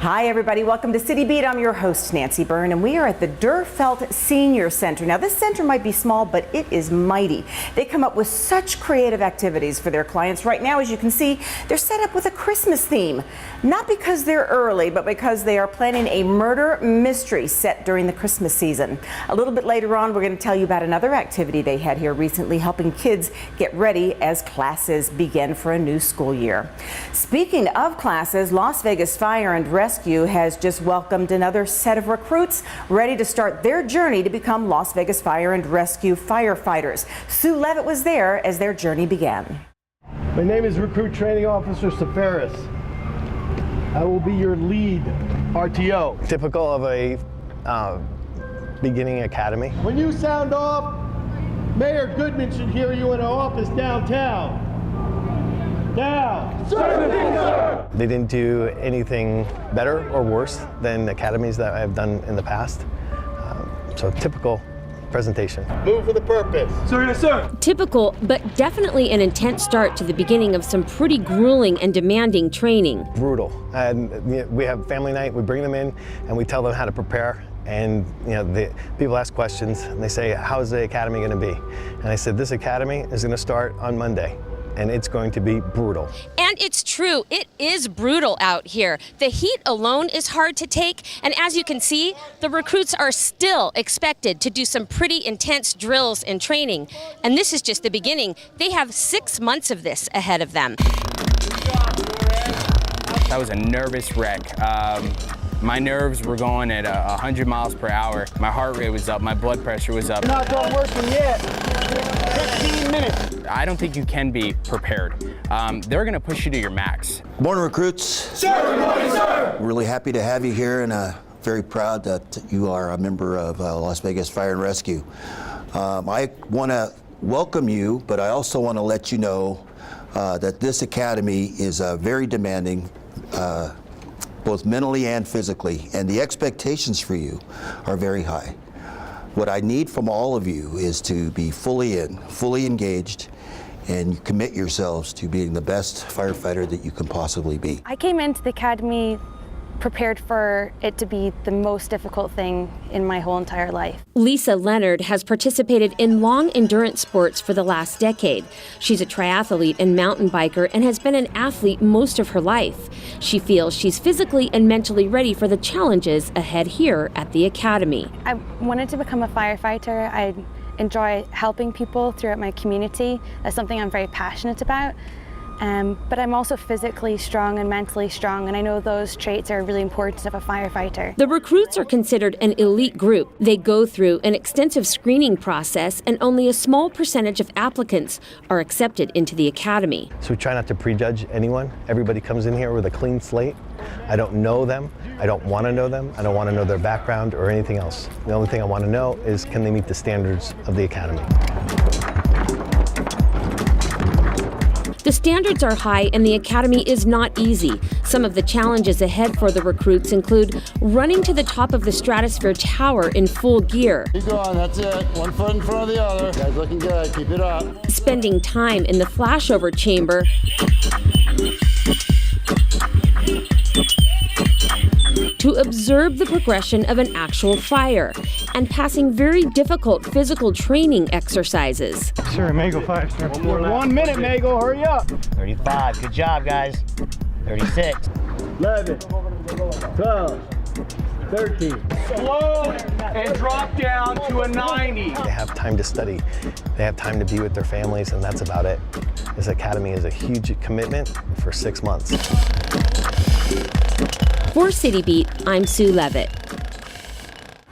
Hi everybody, welcome to City Beat. I'm your host Nancy Byrne, and we are at the Dertelt Senior Center. Now this center might be small, but it is mighty. They come up with such creative activities for their clients. Right now, as you can see, they're set up with a Christmas theme. Not because they're early, but because they are planning a murder mystery set during the Christmas season. A little bit later on, we're going to tell you about another activity they had here recently, helping kids get ready as classes begin for a new school year. Speaking of classes, Las Vegas Fire and Rescue has just welcomed another set of recruits ready to start their journey to become Las Vegas Fire and Rescue firefighters. Sue Levitt was there as their journey began. My name is Recruit Training Officer Safaris. I will be your lead RTO. Typical of a beginning academy. When you sound off, Mayor Goodman should hear you in our office downtown. Now, sir, sir. They didn't do anything better or worse than academies that I've done in the past. So typical presentation. Move with a purpose. Sir, yes, sir. Typical, but definitely an intense start to the beginning of some pretty grueling and demanding training. Brutal. And we have family night, we bring them in and we tell them how to prepare. And people ask questions and they say, how's the academy going to be? And I said, this academy is going to start on Monday. And it's going to be brutal. And it's true, it is brutal out here. The heat alone is hard to take, and as you can see, the recruits are still expected to do some pretty intense drills and training. And this is just the beginning. They have 6 months of this ahead of them. That was a nervous wreck. My nerves were going at 100 miles per hour. My heart rate was up, my blood pressure was up. You're not done working yet. 15 minutes. I don't think you can be prepared. They're gonna push you to your max. Morning, recruits. Sir, good morning, sir. Really happy to have you here and very proud that you are a member of Las Vegas Fire and Rescue. I want to welcome you, but I also want to let you know that this academy is very demanding, both mentally and physically, and the expectations for you are very high. What I need from all of you is to be fully engaged, and commit yourselves to being the best firefighter that you can possibly be. I came into the academy prepared for it to be the most difficult thing in my whole entire life. Lisa Leonard has participated in long endurance sports for the last decade. She's a triathlete and mountain biker and has been an athlete most of her life. She feels she's physically and mentally ready for the challenges ahead here at the academy. I wanted to become a firefighter. I enjoy helping people throughout my community. That's something I'm very passionate about. But I'm also physically strong and mentally strong, and I know those traits are really important of a firefighter. The recruits are considered an elite group. They go through an extensive screening process, and only a small percentage of applicants are accepted into the academy. So we try not to prejudge anyone. Everybody comes in here with a clean slate. I don't know them. I don't want to know them. I don't want to know their background or anything else. The only thing I want to know is, can they meet the standards of the academy? The standards are high and the academy is not easy. Some of the challenges ahead for the recruits include running to the top of the Stratosphere Tower in full gear. Keep going, that's it. One foot in front of the other. You guys looking good, keep it up. Spending time in the flashover chamber. To observe the progression of an actual fire, and passing very difficult physical training exercises. Sure, Mago 5, sir. 1 minute, Mago, hurry up. 35, good job, guys. 36. 11, 12, 13. Slow and drop down to a 90. They have time to study. They have time to be with their families, and that's about it. This academy is a huge commitment for 6 months. For City Beat, I'm Sue Levitt.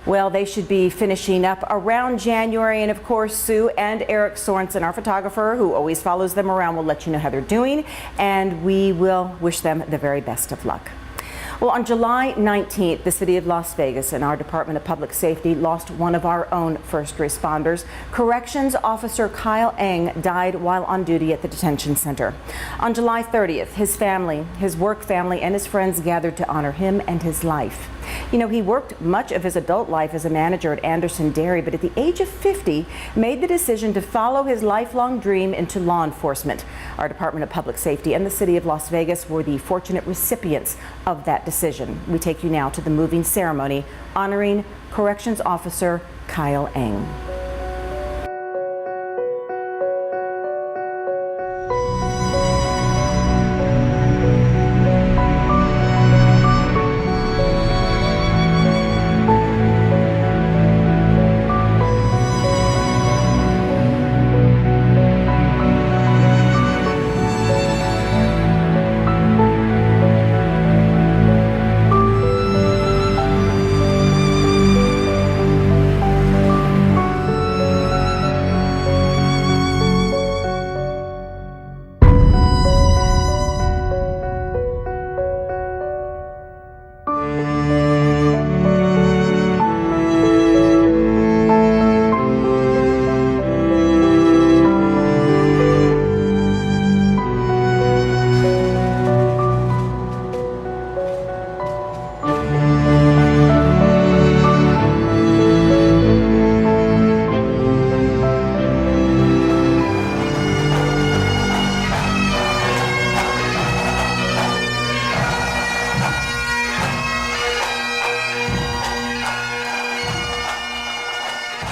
Well, they should be finishing up around January, and of course, Sue and Eric Sorensen, our photographer, who always follows them around, will let you know how they're doing, and we will wish them the very best of luck. Well, on July 19th, the city of Las Vegas and our Department of Public Safety lost one of our own first responders. Corrections Officer Kyle Eng died while on duty at the detention center. On July 30th, his family, his work family, and his friends gathered to honor him and his life. You know, he worked much of his adult life as a manager at Anderson Dairy, but at the age of 50, made the decision to follow his lifelong dream into law enforcement. Our Department of Public Safety and the City of Las Vegas were the fortunate recipients of that decision. We take you now to the moving ceremony honoring Corrections Officer Kyle Eng.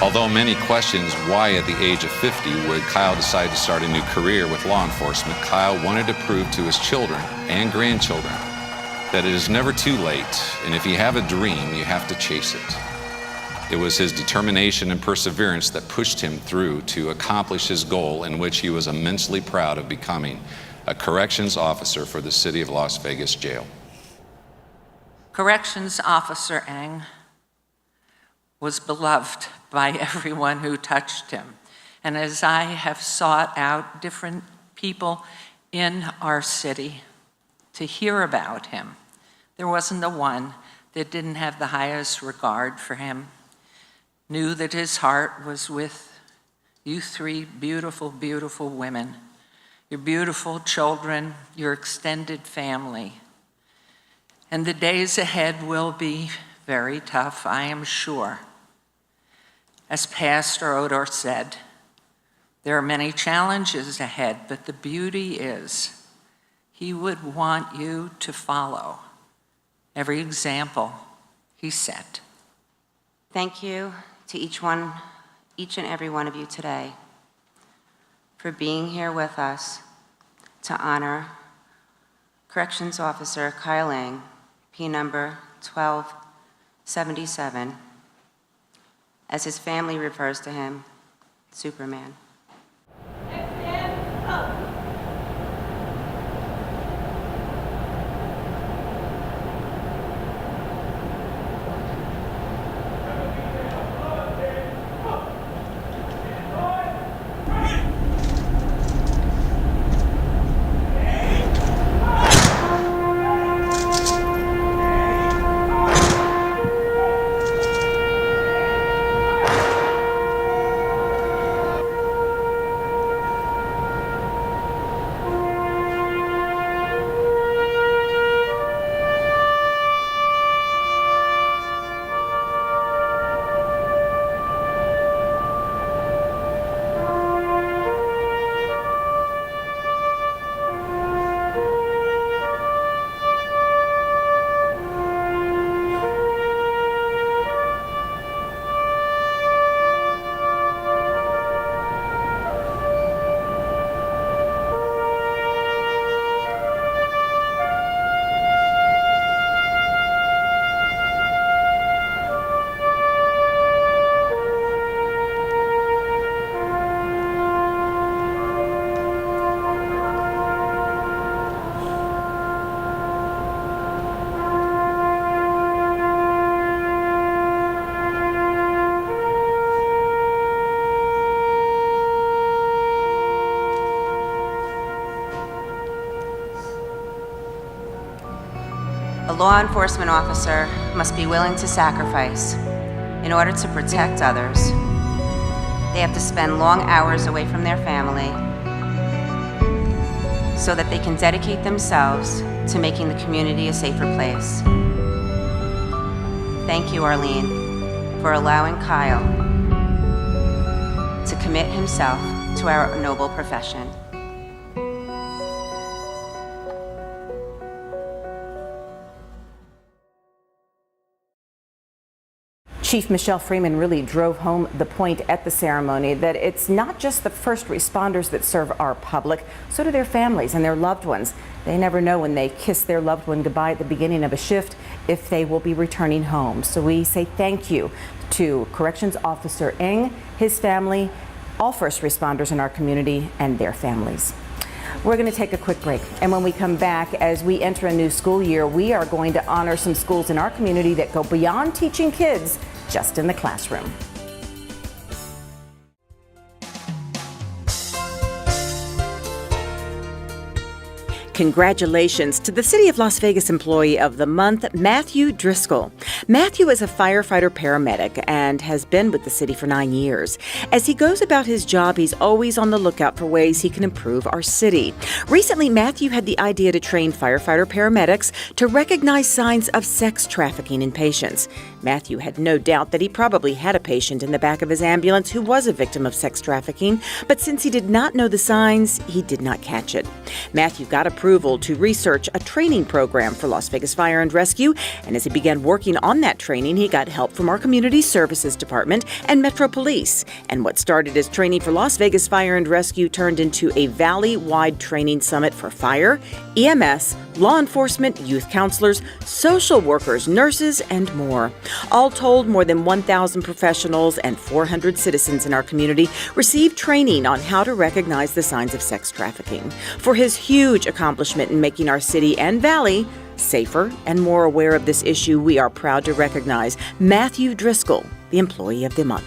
Although many questions why at the age of 50 would Kyle decide to start a new career with law enforcement, Kyle wanted to prove to his children and grandchildren that it is never too late, and if you have a dream, you have to chase it. It was his determination and perseverance that pushed him through to accomplish his goal, in which he was immensely proud of becoming a corrections officer for the City of Las Vegas Jail. Corrections Officer Eng was beloved by everyone who touched him. And as I have sought out different people in our city to hear about him, there wasn't the one that didn't have the highest regard for him, knew that his heart was with you three beautiful, beautiful women, your beautiful children, your extended family. And the days ahead will be very tough, I am sure. As Pastor ODOR said, there are many challenges ahead, but the beauty is he would want you to follow every example he set. Thank you to each and every one of you today for being here with us to honor Corrections Officer Kyle Eng, P number 1277, as his family refers to him, Superman. A law enforcement officer must be willing to sacrifice in order to protect others. They have to spend long hours away from their family so that they can dedicate themselves to making the community a safer place. Thank you, Arlene, for allowing Kyle to commit himself to our noble profession. Chief Michelle Freeman really drove home the point at the ceremony that it's not just the first responders that serve our public, so do their families and their loved ones. They never know when they kiss their loved one goodbye at the beginning of a shift if they will be returning home. So we say thank you to Corrections Officer Ng, his family, all first responders in our community, and their families. We're going to take a quick break, and when we come back, as we enter a new school year, we are going to honor some schools in our community that go beyond teaching kids just in the classroom. Congratulations to the City of Las Vegas Employee of the Month, Matthew Driscoll. Matthew is a firefighter paramedic and has been with the city for 9 years. As he goes about his job, he's always on the lookout for ways he can improve our city. Recently, Matthew had the idea to train firefighter paramedics to recognize signs of sex trafficking in patients. Matthew had no doubt that he probably had a patient in the back of his ambulance who was a victim of sex trafficking, but since he did not know the signs, he did not catch it. Matthew got approval to research a training program for Las Vegas Fire and Rescue, and as he began working on that training, he got help from our Community Services Department and Metro Police. And what started as training for Las Vegas Fire and Rescue turned into a valley-wide training summit for fire, EMS, law enforcement, youth counselors, social workers, nurses, and more. All told, more than 1,000 professionals and 400 citizens in our community received training on how to recognize the signs of sex trafficking. For his huge accomplishment in making our city and valley safer and more aware of this issue, we are proud to recognize Matthew Driscoll, the Employee of the Month.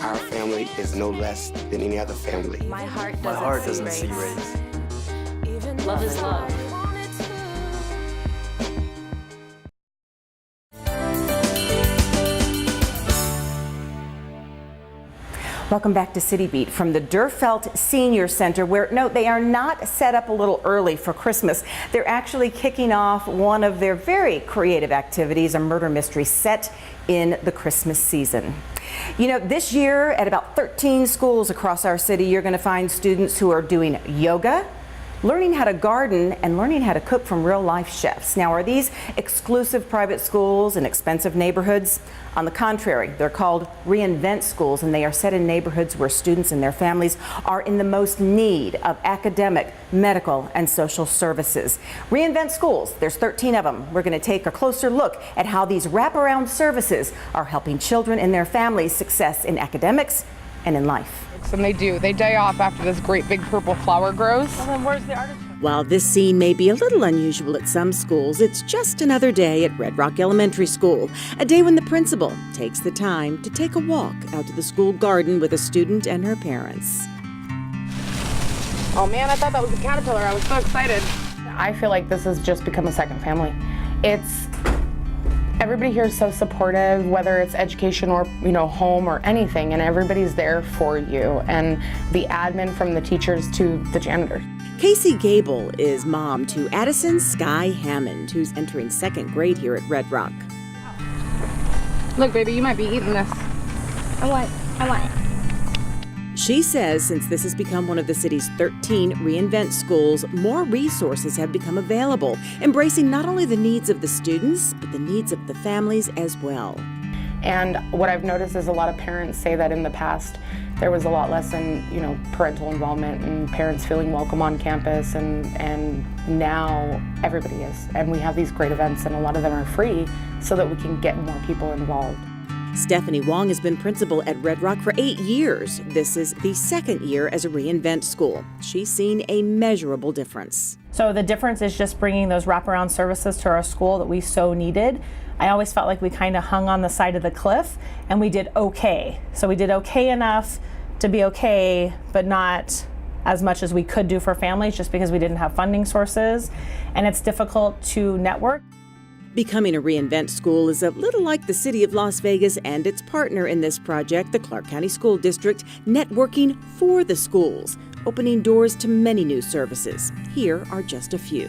Our family is no less than any other family. My heart doesn't see race. Love is love. Welcome back to City Beat from the Dertelt Senior Center, where, no, they are not set up a little early for Christmas. They're actually kicking off one of their very creative activities, a murder mystery set in the Christmas season. You know, this year at about 13 schools across our city, you're going to find students who are doing yoga, learning how to garden, and learning how to cook from real-life chefs. Now, are these exclusive private schools in expensive neighborhoods? On the contrary, they're called reinvent schools, and they are set in neighborhoods where students and their families are in the most need of academic, medical, and social services. Reinvent schools, there's 13 of them. We're going to take a closer look at how these wraparound services are helping children and their families' success in academics and in life. And they die off after this great big purple flower grows. Well, then where's the artichoke? While this scene may be a little unusual at some schools, it's just another day at Red Rock Elementary School, a day when the principal takes the time to take a walk out to the school garden with a student and her parents. Oh man, I thought that was a caterpillar. I was so excited. I feel like this has just become a second family. Everybody here is so supportive, whether it's education or, home or anything, and everybody's there for you. And the admin from the teachers to the janitors. Casey Gable is mom to Addison Sky Hammond, who's entering 2nd grade here at Red Rock. Look, baby, you might be eating this. I want it. She says since this has become one of the city's 13 reinvent schools, more resources have become available, embracing not only the needs of the students, but the needs of the families as well. And what I've noticed is a lot of parents say that in the past there was a lot less in, parental involvement and parents feeling welcome on campus, and now everybody is. And we have these great events, and a lot of them are free so that we can get more people involved. Stephanie Wong has been principal at Red Rock for 8 years. This is the 2nd year as a reinvent school. She's seen a measurable difference. So the difference is just bringing those wraparound services to our school that we so needed. I always felt like we kind of hung on the side of the cliff, and we did okay. So we did okay enough to be okay, but not as much as we could do for families just because we didn't have funding sources, and it's difficult to network. Becoming a reinvent school is a little like the City of Las Vegas and its partner in this project, the Clark County School District, networking for the schools. opening doors to many new services. Here are just a few.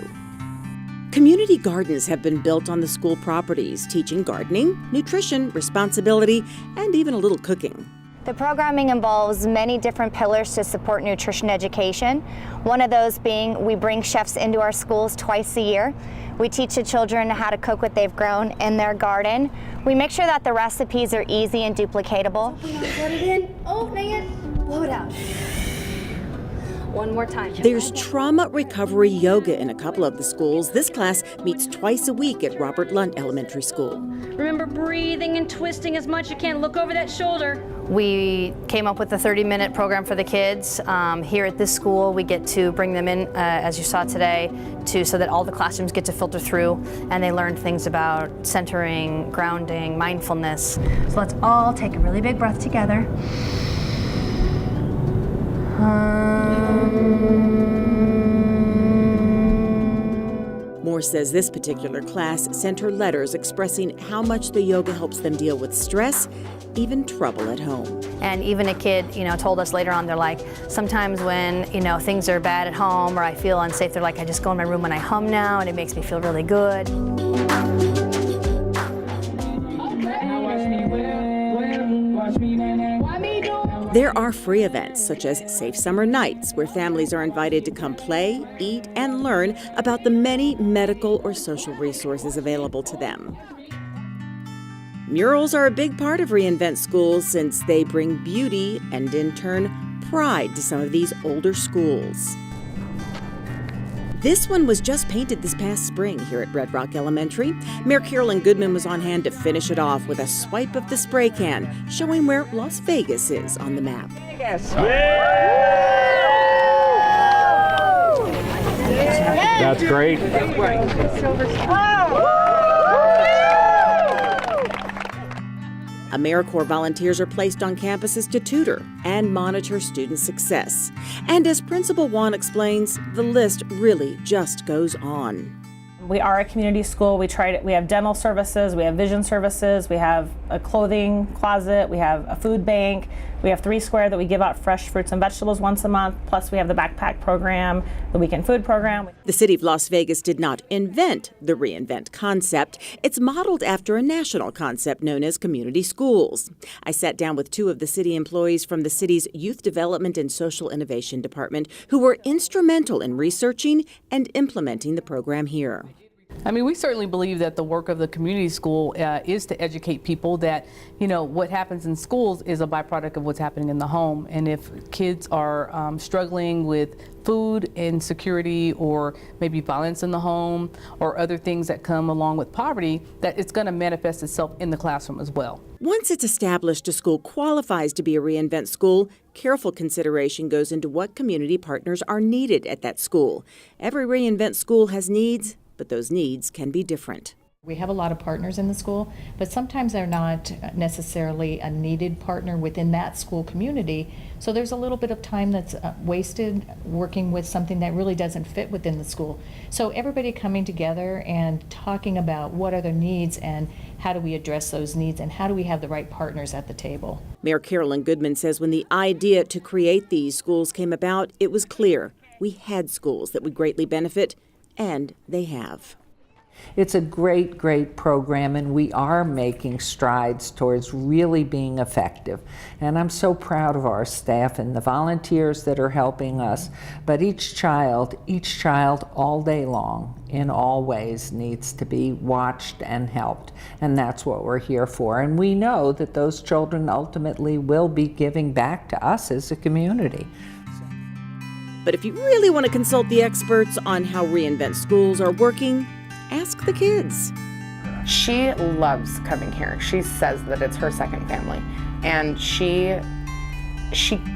Community gardens have been built on the school properties, teaching gardening, nutrition, responsibility, and even a little cooking. The programming involves many different pillars to support nutrition education. One of those being we bring chefs into our schools twice a year. We teach the children how to cook what they've grown in their garden. We make sure that the recipes are easy and duplicatable. Put it in. Oh, dang it. Blow it out. One more time. There's trauma recovery yoga in a couple of the schools. This class meets twice a week at Robert Lunt Elementary School. Remember breathing and twisting as much as you can. Look over that shoulder. We came up with a 30-minute program for the kids. Here at this school, we get to bring them in, as you saw today, so that all the classrooms get to filter through, and they learn things about centering, grounding, mindfulness. So let's all take a really big breath together. Moore says this particular class sent her letters expressing how much the yoga helps them deal with stress, even trouble at home. And even a kid, told us later on, they're like, sometimes when, things are bad at home or I feel unsafe, they're like, I just go in my room and I hum now and it makes me feel really good. There are free events such as Safe Summer Nights, where families are invited to come play, eat, and learn about the many medical or social resources available to them. Murals are a big part of reInvent schools since they bring beauty and, in turn, pride to some of these older schools. This one was just painted this past spring here at Red Rock Elementary. Mayor CAROLYN Goodman was on hand to finish it off with a swipe of the spray can, showing where Las Vegas is on the map. That's great. AmeriCorps volunteers are placed on campuses to tutor and monitor student success. And as Principal Wan explains, the list really just goes on. We are a community school. We have dental services, we have vision services, we have a clothing closet, we have a food bank, we have 3 Square that we give out fresh fruits and vegetables once a month, plus we have the backpack program, the weekend food program. The city of Las Vegas did not invent the reInvent concept. It's modeled after a national concept known as community schools. I sat down with 2 of the city employees from the city's Youth Development and Social Innovation Department who were instrumental in researching and implementing the program here. I mean, we certainly believe that the work of the community school is to educate people that, what happens in schools is a byproduct of what's happening in the home. And if kids are struggling with food insecurity or maybe violence in the home or other things that come along with poverty, that it's going to manifest itself in the classroom as well. Once it's established a school qualifies to be a reInvent school, careful consideration goes into what community partners are needed at that school. Every reInvent school has needs, but those needs can be different. We have a lot of partners in the school, but sometimes they're not necessarily a needed partner within that school community. So there's a little bit of time that's wasted working with something that really doesn't fit within the school. So everybody coming together and talking about what are their needs and how do we address those needs and how do we have the right partners at the table. Mayor CAROLYN Goodman says when the idea to create these schools came about, it was clear we had schools that would greatly benefit. And they have. It's a great, great program, and we are making strides towards really being effective. And I'm so proud of our staff and the volunteers that are helping us. But each child all day long, in all ways, needs to be watched and helped. And that's what we're here for. And we know that those children ultimately will be giving back to us as a community. But if you really want to consult the experts on how reInvent schools are working, ask the kids. She loves coming here. She says that it's her second family. And she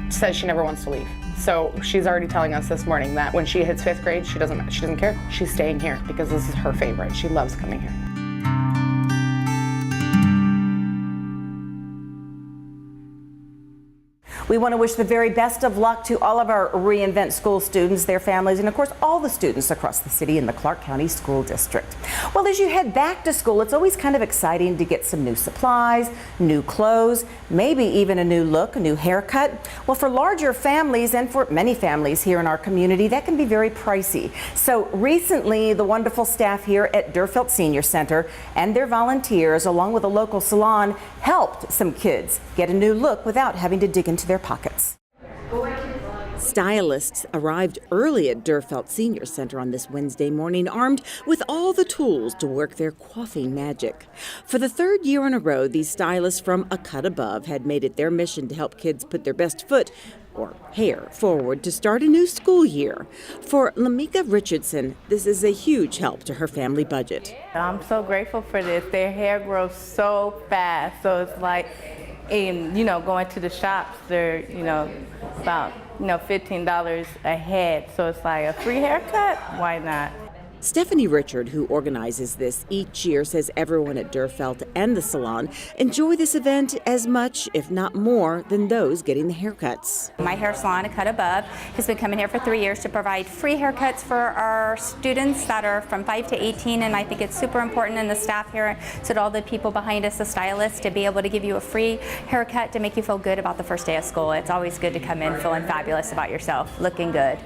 says she never wants to leave. So she's already telling us this morning that when she hits 5th grade, she doesn't care. She's staying here because this is her favorite. She loves coming here. We want to wish the very best of luck to all of our reInvent School students, their families, and of course all the students across the city in the Clark County School District. Well, as you head back to school, it's always kind of exciting to get some new supplies, new clothes, maybe even a new look, a new haircut. Well, for larger families and for many families here in our community, that can be very pricey. So recently, the wonderful staff here at Dertelt Senior Center and their volunteers, along with a local salon, helped some kids get a new look without having to dig into their pockets. Stylists arrived early at Dertelt Senior Center on this Wednesday morning, armed with all the tools to work their coiffing magic. For the third year in a row, these stylists from A Cut Above had made it their mission to help kids put their best foot or hair forward to start a new school year. For Lamika Richardson, this is a huge help to her family budget. I'm so grateful for this. Their hair grows so fast, so it's like, going to the shops, they're, about, $15 a head, so it's like a free haircut, why not? Stephanie Richard, who organizes this each year, says everyone at Dertelt and the salon enjoy this event as much, if not more, than those getting the haircuts. My hair salon, A Cut Above, has been coming here for 3 years to provide free haircuts for our students that are from 5 to 18, and I think it's super important in the staff here, so to all the people behind us, the stylists, to be able to give you a free haircut to make you feel good about the first day of school. It's always good to come in feeling fabulous about yourself, looking good.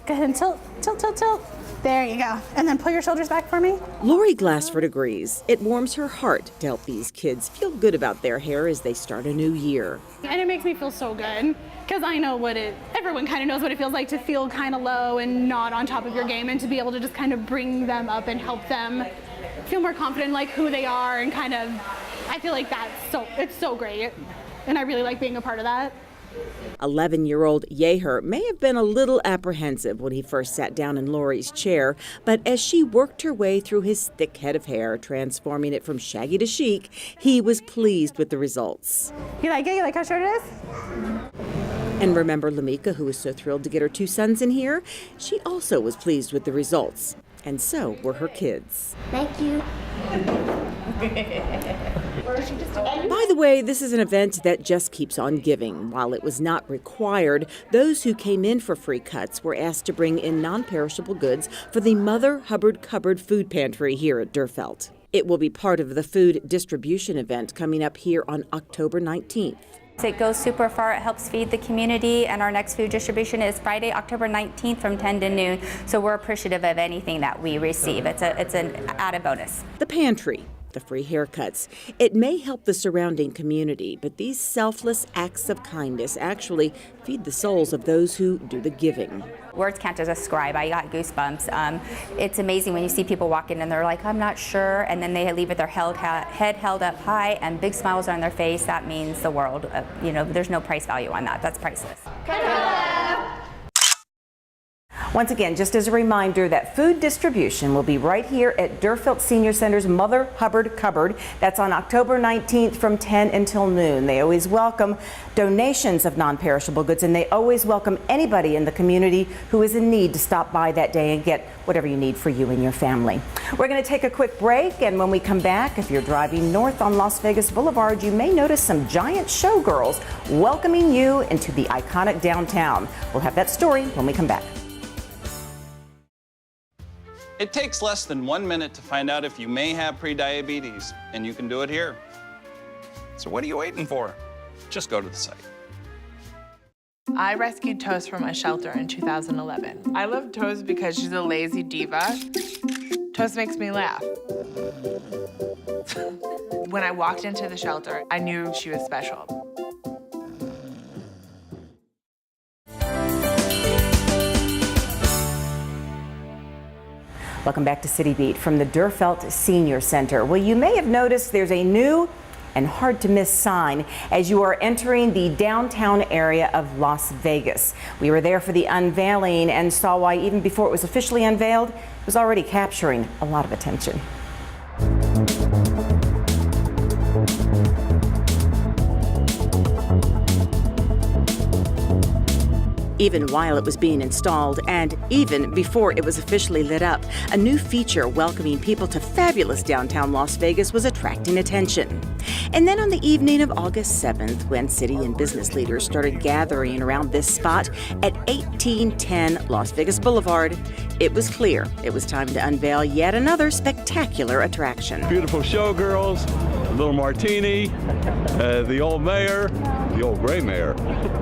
Go ahead and tilt, tilt, tilt, tilt. There you go. And then pull your shoulders back for me. Lori GLASSFORD agrees. It warms her heart to help these kids feel good about their hair as they start a new year. And it makes me feel so good because I know everyone kind of knows what it feels like to feel kind of low and not on top of your game, and to be able to just kind of bring them up and help them feel more confident, like who they are, and kind of, I feel like it's so great. And I really like being a part of that. 11-year-old Yeher may have been a little apprehensive when he first sat down in Lori's chair, but as she worked her way through his thick head of hair, transforming it from shaggy to chic, he was pleased with the results. You like it? You like how short it is? And remember Lamika, who was so thrilled to get her two sons in here? She also was pleased with the results, and so were her kids. Thank you. By the way, this is an event that just keeps on giving. While it was not required, those who came in for free cuts were asked to bring in non-perishable goods for the Mother Hubbard Cupboard food pantry here at Dertelt. It will be part of the food distribution event coming up here on October 19th. It goes super far. It helps feed the community, and our next food distribution is Friday, October 19th from 10 to noon. So we're appreciative of anything that we receive. It's an added bonus. The pantry, the free haircuts. It may help the surrounding community, but these selfless acts of kindness actually feed the souls of those who do the giving. Words can't describe. I got goosebumps. It's amazing when you see people walk in and they're like, I'm not sure, and then they leave with their head held up high and big smiles on their face. That means the world. There's no price value on that. That's priceless. Once again, just as a reminder that food distribution will be right here at Dertelt Senior Center's Mother Hubbard Cupboard. That's on October 19th from 10 until noon. They always welcome donations of non-perishable goods, and they always welcome anybody in the community who is in need to stop by that day and get whatever you need for you and your family. We're going to take a quick break, and when we come back, if you're driving north on Las Vegas Boulevard, you may notice some giant showgirls welcoming you into the iconic downtown. We'll have that story when we come back. It takes less than 1 minute to find out if you may have prediabetes, and you can do it here. So what are you waiting for? Just go to the site. I rescued Toast from a shelter in 2011. I love Toast because she's a lazy diva. Toast makes me laugh. When I walked into the shelter, I knew she was special. Welcome back to City Beat from the Dertelt Senior Center. Well, you may have noticed there's a new and hard to miss sign as you are entering the downtown area of Las Vegas. We were there for the unveiling and saw why even before it was officially unveiled, it was already capturing a lot of attention. Even while it was being installed, and even before it was officially lit up, a new feature welcoming people to fabulous downtown Las Vegas was attracting attention. And then on the evening of August 7th, when city and business leaders started gathering around this spot at 1810 Las Vegas Boulevard, it was clear it was time to unveil yet another spectacular attraction. Beautiful showgirls, a little martini, the old mayor, the old gray mayor,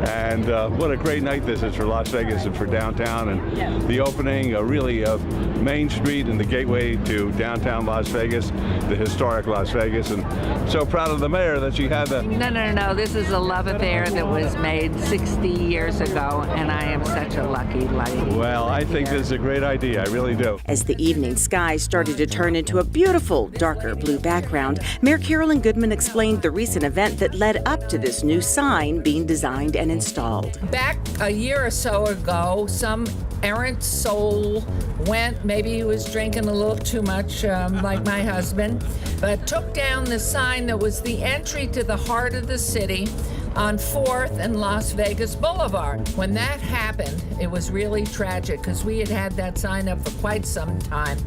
and what a great night this is for Las Vegas and for downtown, and the opening really of Main Street and the gateway to downtown Las Vegas, the historic Las Vegas, and so proud of the mayor that she had the... No, this is a love affair that was made 60 years ago, and I am such a lucky lady. Well, I think this is a great idea, I really do. As the evening sky started to turn into a beautiful, darker blue background, Mayor CAROLYN GOODMAN explained the recent event that led up to this new sign being designed and installed. Back a year or so ago, some errant soul went, maybe he was drinking a little too much, like my husband, but took down the sign that was the entry to the heart of the city on 4th and Las Vegas Boulevard. When that happened, it was really tragic because we had had that sign up for quite some time.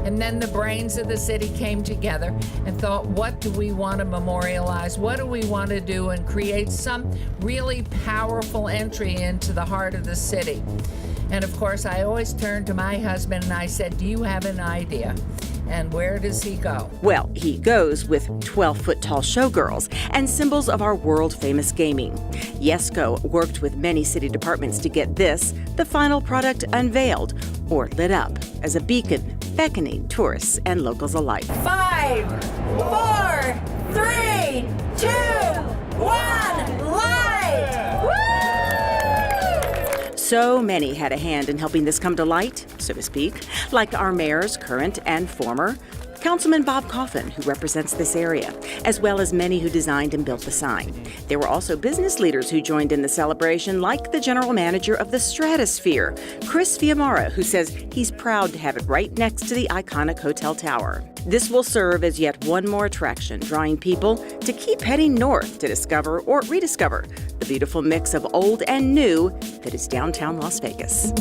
And then the brains of the city came together and thought, what do we want to memorialize? What do we want to do and create some really powerful entry into the heart of the city? And of course, I always turned to my husband and I said, do you have an idea? And where does he go? Well, he goes with 12-foot-tall showgirls and symbols of our world-famous gaming. Yesco worked with many city departments to get this, the final product, unveiled or lit up as a beacon beckoning tourists and locals alike. 5, 4, 3, 2, 1, light! Woo! So many had a hand in helping this come to light, so to speak, like our mayors, current and former, Councilman Bob Coffin, who represents this area, as well as many who designed and built the sign. There were also business leaders who joined in the celebration, like the general manager of the Stratosphere, Chris Fiamara, who says he's proud to have it right next to the iconic hotel tower. This will serve as yet one more attraction, drawing people to keep heading north to discover or rediscover the beautiful mix of old and new that is downtown Las Vegas.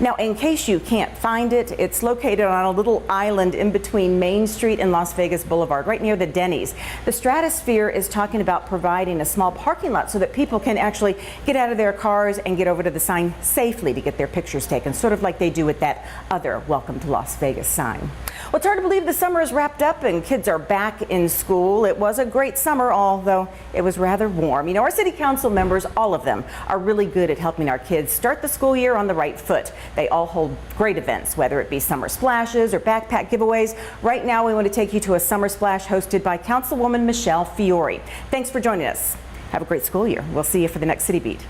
Now, in case you can't find it, it's located on a little island in between Main Street and Las Vegas Boulevard, right near the Denny's. The Stratosphere is talking about providing a small parking lot so that people can actually get out of their cars and get over to the sign safely to get their pictures taken, sort of like they do with that other Welcome to Las Vegas sign. Well, it's hard to believe the summer is wrapped up and kids are back in school. It was a great summer, although it was rather warm. You know, our city council members, all of them, are really good at helping our kids start the school year on the right foot. They all hold great events, whether it be summer splashes or backpack giveaways. Right now, we want to take you to a summer splash hosted by Councilwoman Michele Fiore. Thanks for joining us. Have a great school year. We'll see you for the next City Beat.